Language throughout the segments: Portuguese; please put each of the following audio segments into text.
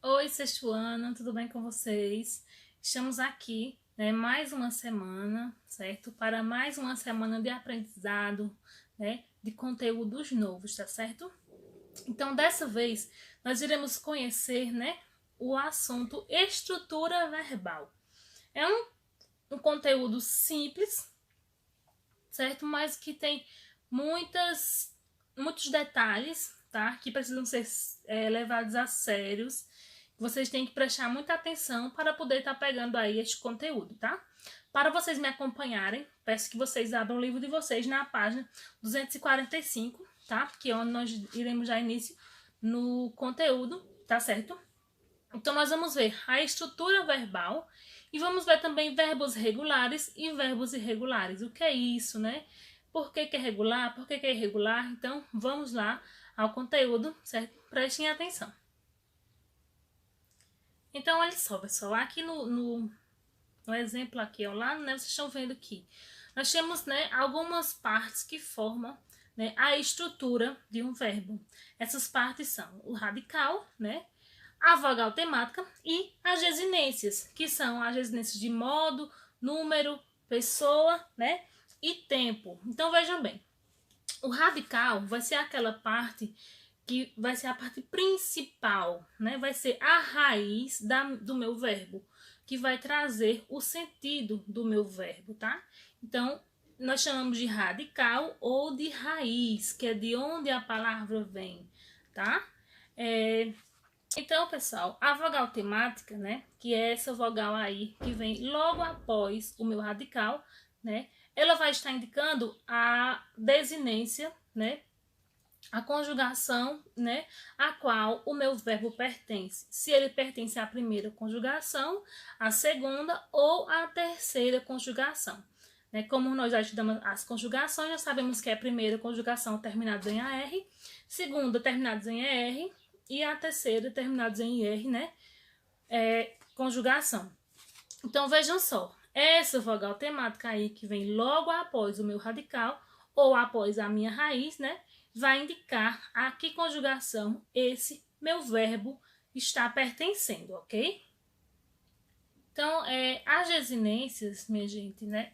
Oi, sexto ano, tudo bem com vocês? Estamos aqui, né, mais uma semana, certo? Para mais uma semana de aprendizado, né, de conteúdos novos, tá certo? Então, dessa vez, nós iremos conhecer, né, o assunto estrutura verbal. É um conteúdo simples, certo? Mas que tem muitos detalhes, tá? Que precisam ser levados a sérios. Vocês têm que prestar muita atenção para poder estar pegando aí este conteúdo, tá? Para vocês me acompanharem, peço que vocês abram o livro de vocês na página 245, tá? Que é onde nós iremos dar início no conteúdo, tá certo? Então, nós vamos ver a estrutura verbal e vamos ver também verbos regulares e verbos irregulares. O que é isso, né? Por que é regular? Por que é irregular? Então, vamos lá ao conteúdo, certo? Prestem atenção. Então, olha só, pessoal, aqui no exemplo aqui ao lado, né, vocês estão vendo aqui, nós temos, né, algumas partes que formam, né, a estrutura de um verbo. Essas partes são o radical, né, a vogal temática e as desinências, que são as desinências de modo, número, pessoa, né, e tempo. Então, vejam bem, o radical vai ser aquela parte que vai ser a parte principal, né? Vai ser a raiz do meu verbo, que vai trazer o sentido do meu verbo, tá? Então, nós chamamos de radical ou de raiz, que é de onde a palavra vem, tá? Então, pessoal, a vogal temática, né? Que é essa vogal aí que vem logo após o meu radical, né? Ela vai estar indicando a desinência, né? A conjugação, né, a qual o meu verbo pertence. Se ele pertence à primeira conjugação, à segunda ou à terceira conjugação. Né? Como nós já estudamos as conjugações, já sabemos que é a primeira conjugação terminados em AR, segunda terminados em ER e a terceira terminados em IR, né, conjugação. Então, vejam só, essa vogal temática aí que vem logo após o meu radical ou após a minha raiz, né, vai indicar a que conjugação esse meu verbo está pertencendo, ok? Então, as desinências, minha gente, né,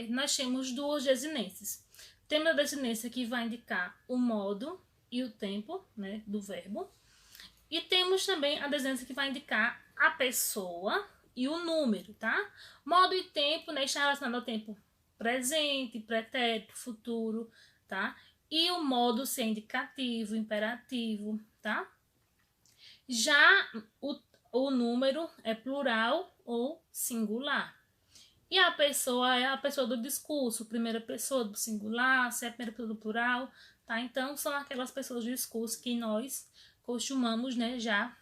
nós temos duas desinências. Temos a desinência que vai indicar o modo e o tempo, né, do verbo. E temos também a desinência que vai indicar a pessoa e o número, tá? Modo e tempo, né, está relacionado ao tempo presente, pretérito, futuro, tá? E o modo ser indicativo, imperativo, tá? Já o número é plural ou singular. E a pessoa é a pessoa do discurso, primeira pessoa do singular, se é a primeira pessoa do plural, tá? Então, são aquelas pessoas do discurso que nós costumamos, né, já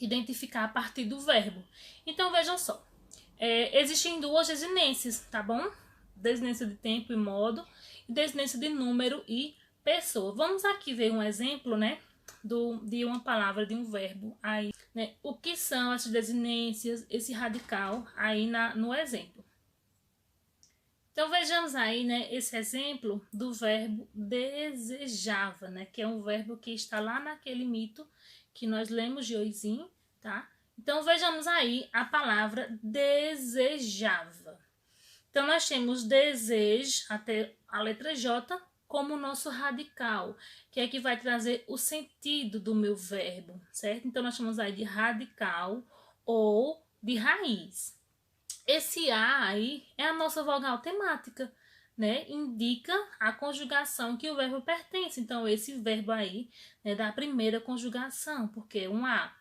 identificar a partir do verbo. Então, vejam só, existem duas desinências, tá bom? Desinência de tempo e modo, e desinência de número e pessoa. Vamos aqui ver um exemplo, né, de uma palavra, de um verbo aí, né? O que são essas desinências, esse radical aí no exemplo. Então, vejamos aí, né, esse exemplo do verbo desejava, né, que é um verbo que está lá naquele mito que nós lemos de Oizinho, tá? Então, vejamos aí a palavra desejava. Então, nós temos desejo, até a letra J, como o nosso radical, que é que vai trazer o sentido do meu verbo, certo? Então, nós chamamos aí de radical ou de raiz. Esse A aí é a nossa vogal temática, né? Indica a conjugação que o verbo pertence. Então, esse verbo aí é da primeira conjugação, porque é um A,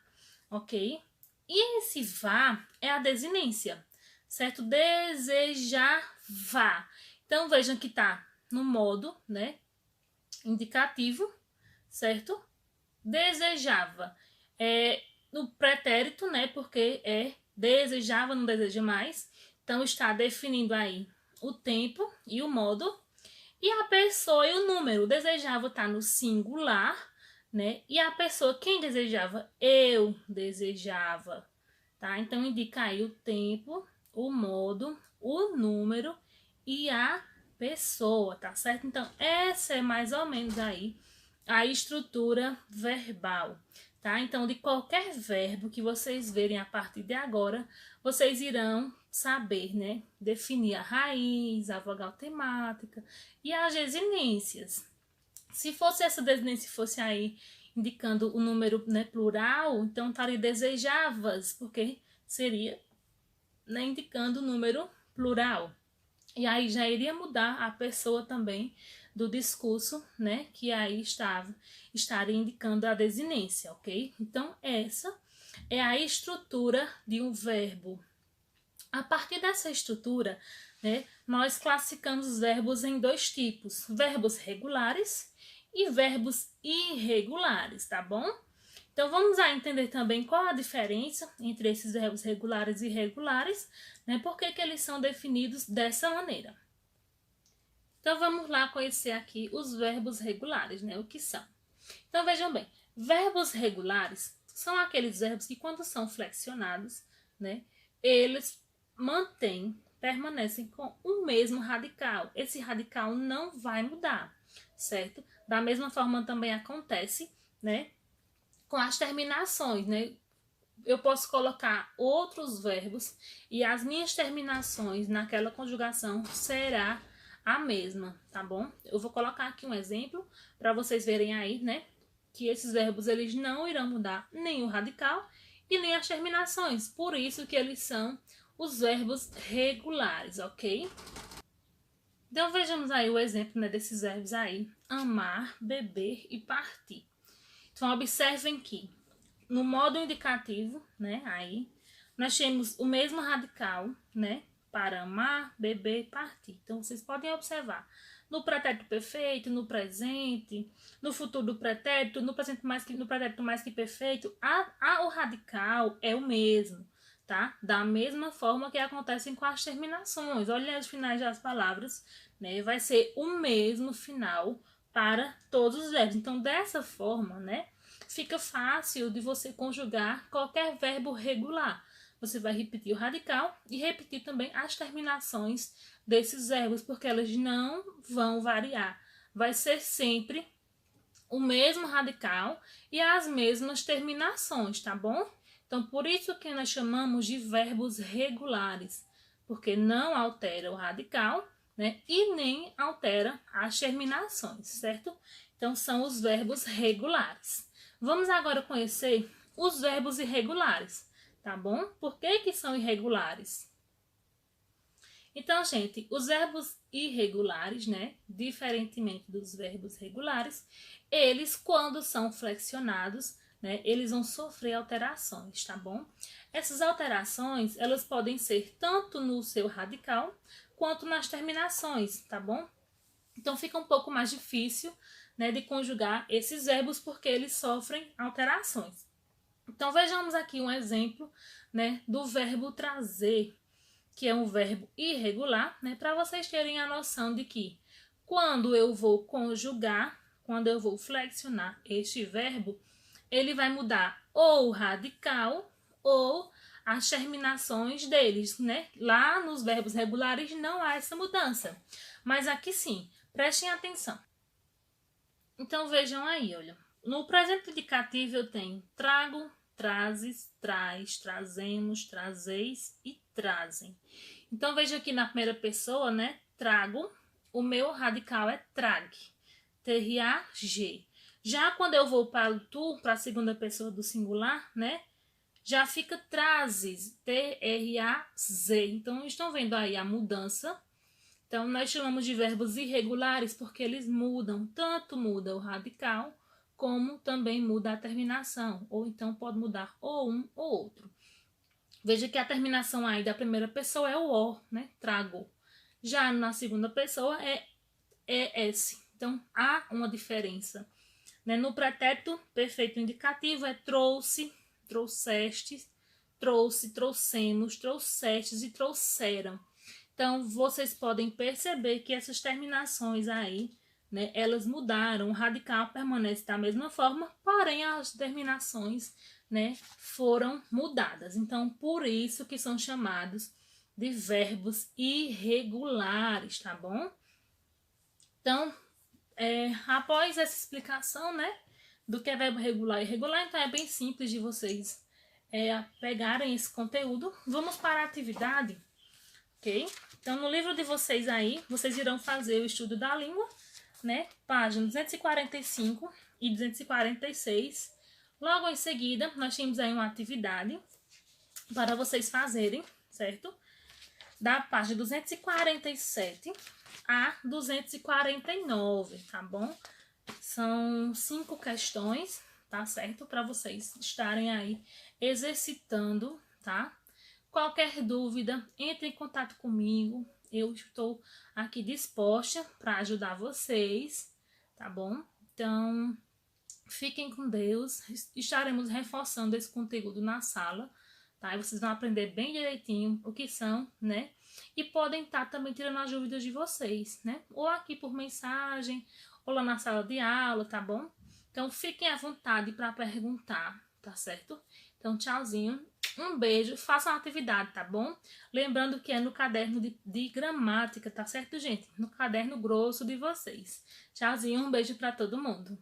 ok? E esse vá é a desinência, certo? Desejava. Então, vejam que tá no modo, né, indicativo, certo? Desejava. No pretérito, né, porque desejava, não deseja mais. Então, está definindo aí o tempo e o modo. E a pessoa e o número. Desejava está no singular, né? E a pessoa, quem desejava? Eu desejava, tá? Então, indica aí o tempo, o modo, o número e a pessoa, tá certo? Então, essa é mais ou menos aí a estrutura verbal, tá? Então, de qualquer verbo que vocês verem a partir de agora, vocês irão saber, né? Definir a raiz, a vogal temática e as desinências. Se fosse essa desinência fosse aí indicando o número, né, plural, então estaria desejavas, porque seria, né, indicando o número plural. E aí já iria mudar a pessoa também do discurso, né, que aí estaria indicando a desinência, ok? Então, essa é a estrutura de um verbo. A partir dessa estrutura, né, nós classificamos os verbos em dois tipos: verbos regulares e verbos irregulares, tá bom? Então, vamos a entender também qual a diferença entre esses verbos regulares e irregulares, né? Por que eles são definidos dessa maneira. Então, vamos lá conhecer aqui os verbos regulares, né? O que são. Então, vejam bem, verbos regulares são aqueles verbos que, quando são flexionados, né, eles permanecem com o mesmo radical. Esse radical não vai mudar, certo? Da mesma forma também acontece, né, com as terminações, né? Eu posso colocar outros verbos e as minhas terminações naquela conjugação será a mesma, tá bom? Eu vou colocar aqui um exemplo para vocês verem aí, né, que esses verbos eles não irão mudar nem o radical e nem as terminações. Por isso que eles são os verbos regulares, ok? Então vejamos aí o exemplo, né, desses verbos aí: amar, beber e partir. Então, observem que no modo indicativo, né, aí, nós temos o mesmo radical, né, para amar, beber e partir. Então, vocês podem observar no pretérito perfeito, no presente, no futuro do pretérito, no presente mais que, no pretérito mais que perfeito, o radical é o mesmo, tá? Da mesma forma que acontecem com as terminações. Olha os finais das palavras, né, vai ser o mesmo final para todos os verbos. Então, dessa forma, né, fica fácil de você conjugar qualquer verbo regular. Você vai repetir o radical e repetir também as terminações desses verbos, porque elas não vão variar. Vai ser sempre o mesmo radical e as mesmas terminações, tá bom? Então, por isso que nós chamamos de verbos regulares, porque não altera o radical, né, e nem altera as terminações, certo? Então, são os verbos regulares. Vamos agora conhecer os verbos irregulares, tá bom? Por que são irregulares? Então, gente, os verbos irregulares, né, diferentemente dos verbos regulares, eles, quando são flexionados, né, eles vão sofrer alterações, tá bom? Essas alterações, elas podem ser tanto no seu radical, quanto nas terminações, tá bom? Então, fica um pouco mais difícil, né, de conjugar esses verbos porque eles sofrem alterações. Então, vejamos aqui um exemplo, né, do verbo trazer, que é um verbo irregular, né, para vocês terem a noção de que quando eu vou conjugar, quando eu vou flexionar este verbo, ele vai mudar ou o radical ou as terminações deles, né? Lá nos verbos regulares não há essa mudança, mas aqui sim. Prestem atenção. Então, vejam aí, olha. No presente indicativo eu tenho trago, trazes, traz, trazemos, trazeis e trazem. Então, veja aqui na primeira pessoa, né? Trago, o meu radical é trag. T-R-A-G. Já quando eu vou para o tu, para a segunda pessoa do singular, né? Já fica trazes, T-R-A-Z. Então, estão vendo aí a mudança? Então, nós chamamos de verbos irregulares porque eles mudam, tanto muda o radical, como também muda a terminação, ou então pode mudar ou um ou outro. Veja que a terminação aí da primeira pessoa é o O, né? Trago. Já na segunda pessoa é ES. Então, há uma diferença, né? No pretérito perfeito indicativo é trouxe, trouxeste, trouxe, trouxemos, trouxestes e trouxeram. Então, vocês podem perceber que essas terminações aí, né, elas mudaram, o radical permanece da mesma forma, porém as terminações, né, foram mudadas. Então, por isso que são chamados de verbos irregulares, tá bom? Então, após essa explicação, né, do que é verbo regular e irregular, então é bem simples de vocês pegarem esse conteúdo. Vamos para a atividade, ok? Então, no livro de vocês aí, vocês irão fazer o estudo da língua, né? Página 245 e 246. Logo em seguida, nós temos aí uma atividade para vocês fazerem, certo? Da página 247 a 249, tá bom? São 5 questões, tá certo? Para vocês estarem aí exercitando, tá? Qualquer dúvida, entre em contato comigo. Eu estou aqui disposta para ajudar vocês, tá bom? Então, fiquem com Deus. Estaremos reforçando esse conteúdo na sala, tá? E vocês vão aprender bem direitinho o que são, né? E podem estar também tirando as dúvidas de vocês, né? Ou aqui por mensagem, ou lá na sala de aula, tá bom? Então, fiquem à vontade para perguntar, tá certo? Então, tchauzinho. Um beijo, façam a atividade, tá bom? Lembrando que é no caderno de gramática, tá certo, gente? No caderno grosso de vocês. Tchauzinho, um beijo para todo mundo.